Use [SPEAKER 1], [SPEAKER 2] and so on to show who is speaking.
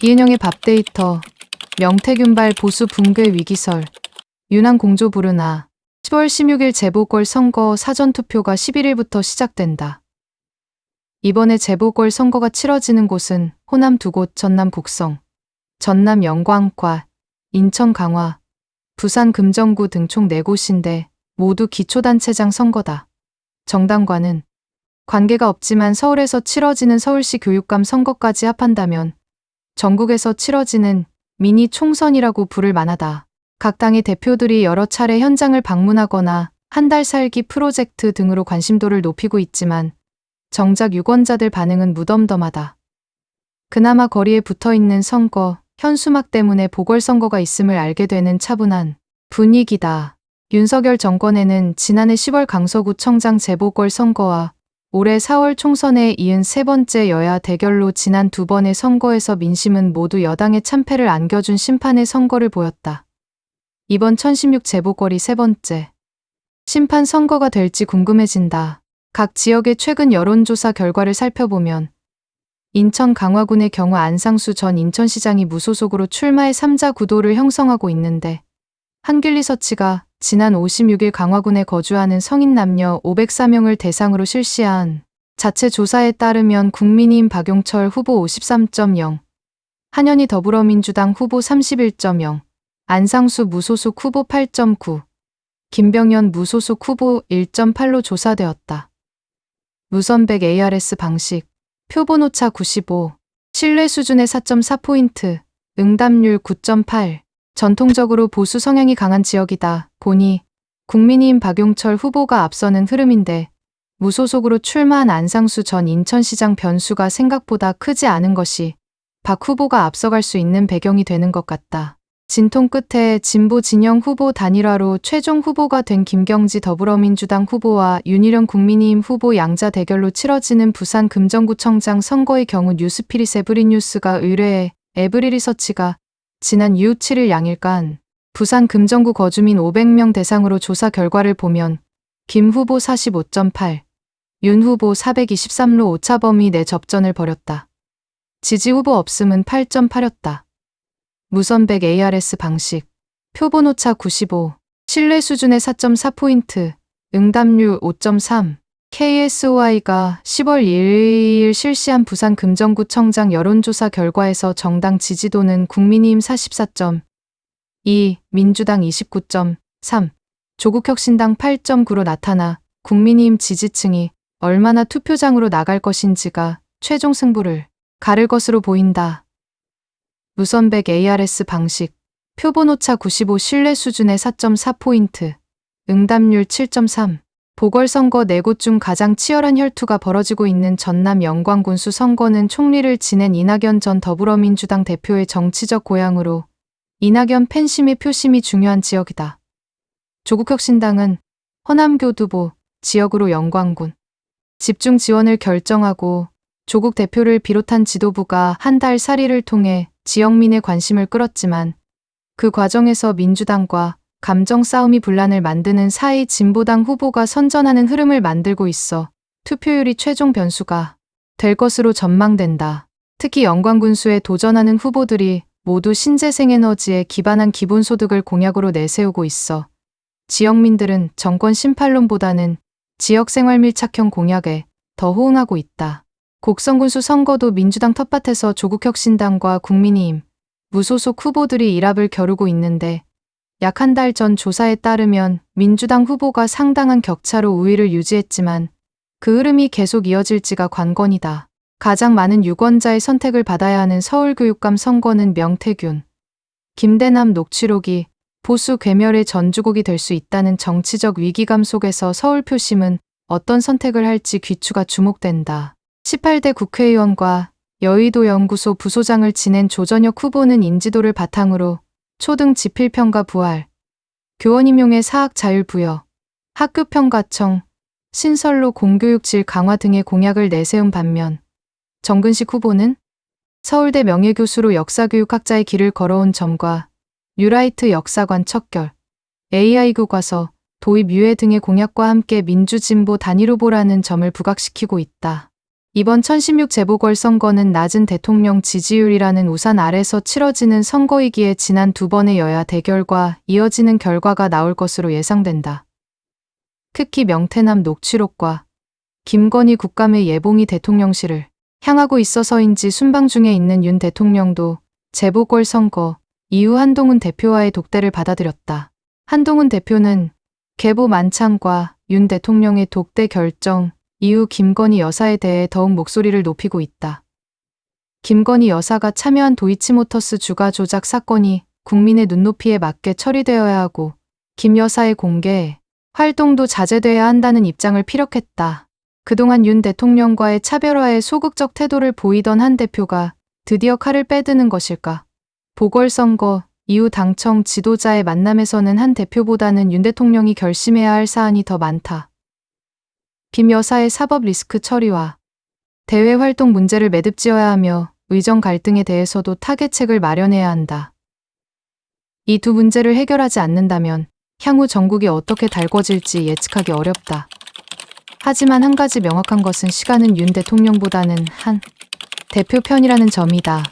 [SPEAKER 1] 이은영의 밥데이터, 명태균발 보수 붕괴 위기설, 윤한 공조 부르나, 10월 16일 재보궐선거 사전투표가 11일부터 시작된다. 이번에 재보궐선거가 치러지는 곳은 호남 2곳, 전남 곡성, 전남 영광과, 인천 강화, 부산 금정구 등 총 4곳인데 모두 기초단체장 선거다. 정당과는 관계가 없지만 서울에서 치러지는 서울시 교육감 선거까지 합한다면 전국에서 치러지는 미니 총선이라고 부를 만하다. 각 당의 대표들이 여러 차례 현장을 방문하거나 한 달 살기 프로젝트 등으로 관심도를 높이고 있지만 정작 유권자들 반응은 무덤덤하다. 그나마 거리에 붙어있는 선거, 현수막 때문에 보궐선거가 있음을 알게 되는 차분한 분위기다. 윤석열 정권에는 지난해 10월 강서구청장 재보궐선거와 올해 4월 총선에 이은 3번째 여야 대결로 지난 2번의 선거에서 민심은 모두 여당의 참패를 안겨준 심판의 선거를 보였다. 이번 1016 재보궐이 3번째 심판 선거가 될지 궁금해진다. 각 지역의 최근 여론조사 결과를 살펴보면 인천 강화군의 경우 안상수 전 인천시장이 무소속으로 출마해 3자 구도를 형성하고 있는데 한길리서치가 지난 56일 강화군에 거주하는 성인 남녀 504명을 대상으로 실시한 자체 조사에 따르면 국민의힘 박용철 후보 53.0, 한현희 더불어민주당 후보 31.0, 안상수 무소속 후보 8.9, 김병연 무소속 후보 1.8로 조사되었다. 무선백 ARS 방식, 표본오차 95, 신뢰 수준의 4.4포인트, 응답률 9.8, 전통적으로 보수 성향이 강한 지역이다 보니 국민의힘 박용철 후보가 앞서는 흐름인데 무소속으로 출마한 안상수 전 인천시장 변수가 생각보다 크지 않은 것이 박 후보가 앞서갈 수 있는 배경이 되는 것 같다. 진통 끝에 진보 진영 후보 단일화로 최종 후보가 된 김경지 더불어민주당 후보와 윤희령 국민의힘 후보 양자 대결로 치러지는 부산 금정구청장 선거의 경우 뉴스피릿 에브리뉴스가 의뢰해 에브리리서치가 지난 6, 7일 양일간 부산 금정구 거주민 500명 대상으로 조사 결과를 보면 김 후보 45.8, 윤 후보 423로 오차범위 내 접전을 벌였다. 지지 후보 없음은 8.8였다. 무선백 ARS 방식, 표본오차 95, 신뢰 수준의 4.4포인트, 응답률 5.3, KSOI가 10월 1일 실시한 부산 금정구청장 여론조사 결과에서 정당 지지도는 국민의힘 44.2, 민주당 29.3, 조국혁신당 8.9로 나타나 국민의힘 지지층이 얼마나 투표장으로 나갈 것인지가 최종 승부를 가를 것으로 보인다. 무선백 ARS 방식, 표본오차 95 신뢰 수준의 4.4포인트, 응답률 7.3, 보궐선거 4곳 중 가장 치열한 혈투가 벌어지고 있는 전남 영광군수 선거는 총리를 지낸 이낙연 전 더불어민주당 대표의 정치적 고향으로 이낙연 팬심의 표심이 중요한 지역이다. 조국혁신당은 허남교두보 지역으로 영광군 집중 지원을 결정하고 조국 대표를 비롯한 지도부가 한 달 살이를 통해 지역민의 관심을 끌었지만 그 과정에서 민주당과 감정 싸움이 분란을 만드는 4위 진보당 후보가 선전하는 흐름을 만들고 있어 투표율이 최종 변수가 될 것으로 전망된다. 특히 영광군수에 도전하는 후보들이 모두 신재생에너지에 기반한 기본소득을 공약으로 내세우고 있어 지역민들은 정권 심판론보다는 지역생활 밀착형 공약에 더 호응하고 있다. 곡성군수 선거도 민주당 텃밭에서 조국혁신당과 국민의힘, 무소속 후보들이 일합을 겨루고 있는데 약 한 달 전 조사에 따르면 민주당 후보가 상당한 격차로 우위를 유지했지만 그 흐름이 계속 이어질지가 관건이다. 가장 많은 유권자의 선택을 받아야 하는 서울교육감 선거는 명태균, 김대남 녹취록이 보수 괴멸의 전주곡이 될 수 있다는 정치적 위기감 속에서 서울 표심은 어떤 선택을 할지 귀추가 주목된다. 18대 국회의원과 여의도 연구소 부소장을 지낸 조전혁 후보는 인지도를 바탕으로 초등 지필평가 부활, 교원 임용의 사학 자율 부여, 학교평가청, 신설로 공교육 질 강화 등의 공약을 내세운 반면 정근식 후보는 서울대 명예교수로 역사교육학자의 길을 걸어온 점과 뉴라이트 역사관 척결, AI 교과서, 도입 유예 등의 공약과 함께 민주진보 단일 후보라는 점을 부각시키고 있다. 이번 1016 재보궐선거는 낮은 대통령 지지율이라는 우산 아래서 치러지는 선거이기에 지난 두 번의 여야 대결과 이어지는 결과가 나올 것으로 예상된다. 특히 명태남 녹취록과 김건희 국감의 예봉이 대통령실을 향하고 있어서인지 순방 중에 있는 윤 대통령도 재보궐선거 이후 한동훈 대표와의 독대를 받아들였다. 한동훈 대표는 계보 만찬과 윤 대통령의 독대 결정 이후 김건희 여사에 대해 더욱 목소리를 높이고 있다. 김건희 여사가 참여한 도이치모터스 주가 조작 사건이 국민의 눈높이에 맞게 처리되어야 하고 김 여사의 공개 활동도 자제돼야 한다는 입장을 피력했다. 그동안 윤 대통령과의 차별화에 소극적 태도를 보이던 한 대표가 드디어 칼을 빼드는 것일까? 보궐선거 이후 당청 지도자의 만남에서는 한 대표보다는 윤 대통령이 결심해야 할 사안이 더 많다. 김 여사의 사법 리스크 처리와 대외 활동 문제를 매듭지어야 하며 의정 갈등에 대해서도 타개책을 마련해야 한다. 이 두 문제를 해결하지 않는다면 향후 전국이 어떻게 달궈질지 예측하기 어렵다. 하지만 한 가지 명확한 것은 시간은 윤 대통령보다는 한 대표 편이라는 점이다.